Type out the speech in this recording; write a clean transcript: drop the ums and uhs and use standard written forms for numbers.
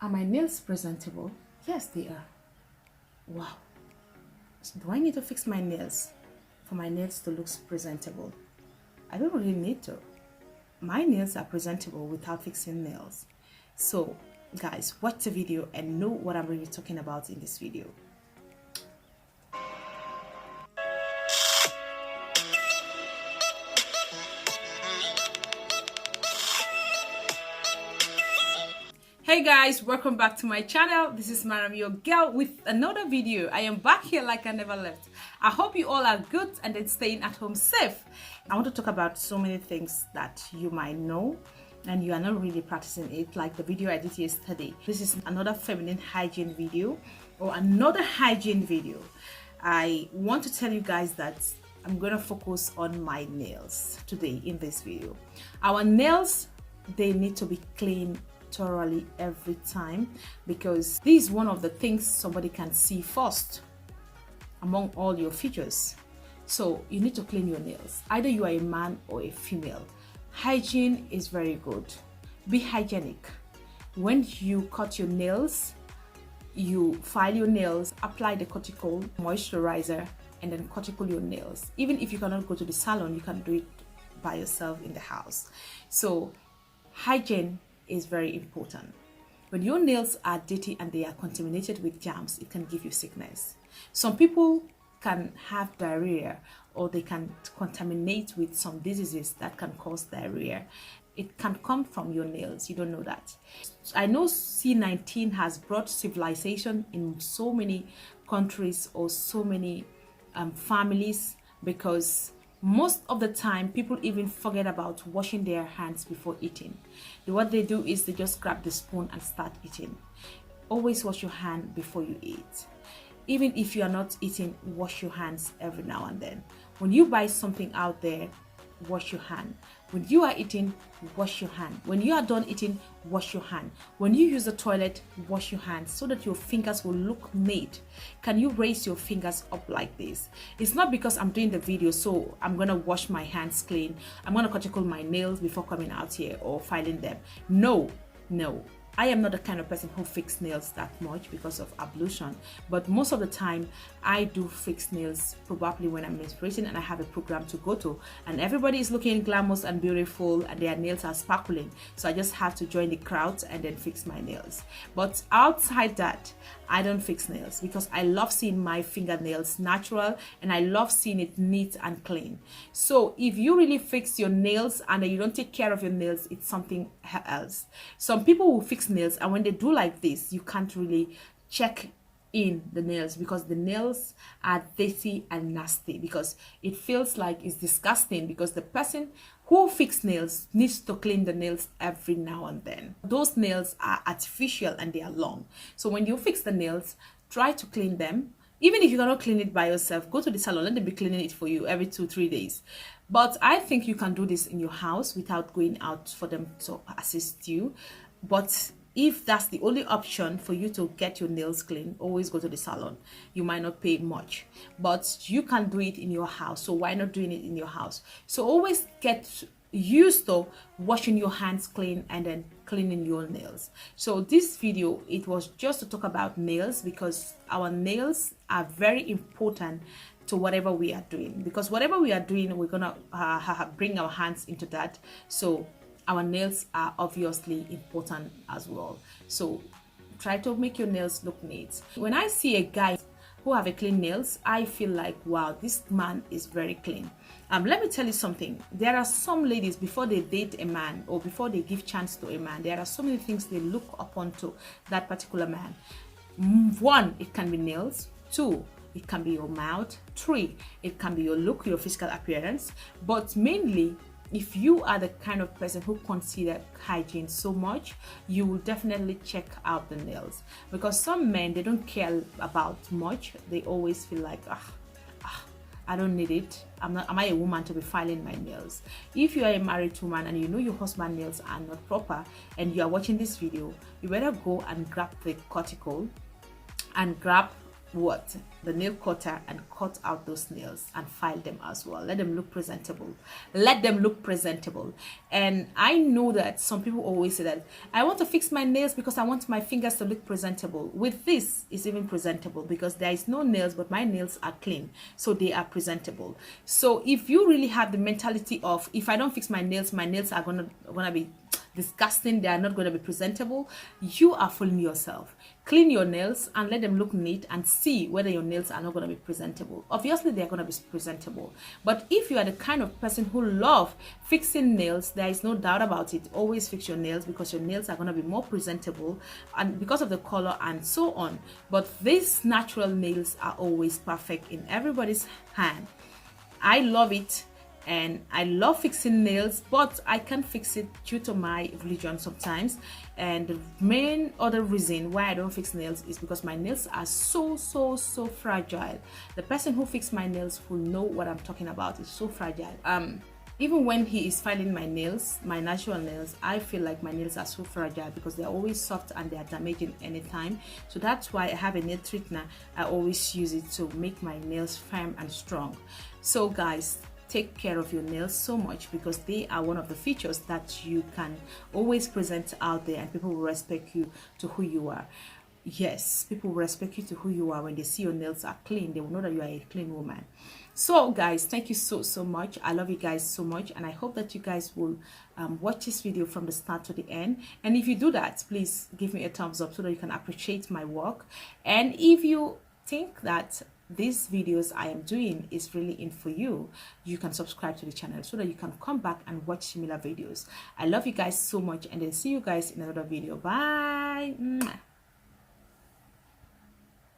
Are my nails presentable? Yes, they are. Wow. Do I need to fix my nails for my nails to look presentable? I don't really need to. My nails are presentable without fixing nails. So, guys, watch the video and know what I'm really talking about in this video. Hey guys, welcome back to my channel. This is Maram, your girl, with another video. I am back here like I never left. I hope you all are good and then staying at home safe. I want to talk about so many things that you might know and you are not really practicing it, like the video I did yesterday. This is another feminine hygiene video or another hygiene video. I want to tell you guys that I'm going to focus on my nails today in this video. Our nails, they need to be clean thoroughly every time, because this is one of the things somebody can see first among all your features. So you need to clean your nails, either you are a man or a female. Hygiene is very good. Be hygienic. When you cut your nails, you file your nails, apply the cuticle moisturizer, and then cuticle your nails. Even if you cannot go to the salon, you can do it by yourself in the house. So hygiene is very important. When your nails are dirty and they are contaminated with germs, it can give you sickness. Some people can have diarrhea, or they can contaminate with some diseases that can cause diarrhea. It can come from your nails. You don't know that. I know C-19 has brought civilization in so many countries or so many families, because most of the time people even forget about washing their hands before eating. What they do is they just grab the spoon and start eating. Always wash your hand before you eat. Even if you are not eating, wash your hands every now and then. When you buy something out there, wash your hand. When you are eating, wash your hand. When you are done eating, wash your hand. When you use the toilet, wash your hands so that your fingers will look neat. Can you raise your fingers up like this? It's not because I'm doing the video so I'm gonna wash my hands clean, I'm gonna cuticle my nails before coming out here or filing them. No. I am not the kind of person who fixes nails that much because of ablution, but most of the time I do fix nails probably when I'm menstruating and I have a program to go to, and everybody is looking glamorous and beautiful and their nails are sparkling, so I just have to join the crowd and then fix my nails. But outside that, I don't fix nails because I love seeing my fingernails natural and I love seeing it neat and clean. So if you really fix your nails and you don't take care of your nails, it's something else. Some people will fix nails, and when they do like this, you can't really check in the nails because the nails are dirty and nasty, because it feels like it's disgusting, because the person who fixes nails needs to clean the nails every now and then. Those nails are artificial and they are long. So when you fix the nails, try to clean them. Even if you cannot clean it by yourself, go to the salon, let them be cleaning it for you every 2-3 days. But I think you can do this in your house without going out for them to assist you. But if that's the only option for you to get your nails clean, always go to the salon. You might not pay much, but you can do it in your house. So why not doing it in your house? So always get used to washing your hands clean and then cleaning your nails. So this video, it was just to talk about nails, because our nails are very important to whatever we are doing, because whatever we are doing, we're gonna bring our hands into that. So our nails are obviously important as well. So try to make your nails look neat. When I see a guy who have a clean nails, I feel like, wow, this man is very clean. Let me tell you something. There are some ladies, before they date a man or before they give chance to a man, there are so many things they look upon to that particular man. 1, it can be nails. 2, it can be your mouth. 3, it can be your look, your physical appearance. But mainly, if you are the kind of person who consider hygiene so much, you will definitely check out the nails, because some men, they don't care about much. They always feel like, I don't need it. Am I a woman to be filing my nails? If you are a married woman and you know your husband's nails are not proper and you are watching this video, you better go and grab the cuticle and grab what, the nail cutter, and cut out those nails and file them as well. Let them look presentable. Let them look presentable. And I know that some people always say that I want to fix my nails because I want my fingers to look presentable. With this, it's even presentable because there is no nails, but my nails are clean, so they are presentable. So if you really have the mentality of, if I don't fix my nails are gonna be disgusting, they are not going to be presentable, you are fooling yourself. Clean your nails and let them look neat and see whether your nails are not going to be presentable. Obviously they are going to be presentable, but if you are the kind of person who love fixing nails, there is no doubt about it, always fix your nails because your nails are going to be more presentable and because of the color and so on. But these natural nails are always perfect in everybody's hand. I love it. And I love fixing nails, but I can't fix it due to my religion sometimes. And the main other reason why I don't fix nails is because my nails are so fragile. The person who fixes my nails will know what I'm talking about. It's so fragile. Even when he is filing my nails, my natural nails, I feel like my nails are so fragile because they're always soft and they are damaging anytime. So that's why I have a nail straightener. I always use it to make my nails firm and strong. So guys, take care of your nails so much because they are one of the features that you can always present out there and people will respect you to who you are. Yes, people will respect you to who you are when they see your nails are clean. They will know that you are a clean woman. So guys, thank you so much. I love you guys so much and I hope that you guys will watch this video from the start to the end. And if you do that, please give me a thumbs up so that you can appreciate my work. And if you think that these videos I am doing is really in for you, you can subscribe to the channel so that you can come back and watch similar videos. I love you guys so much and then see you guys in another video. Bye.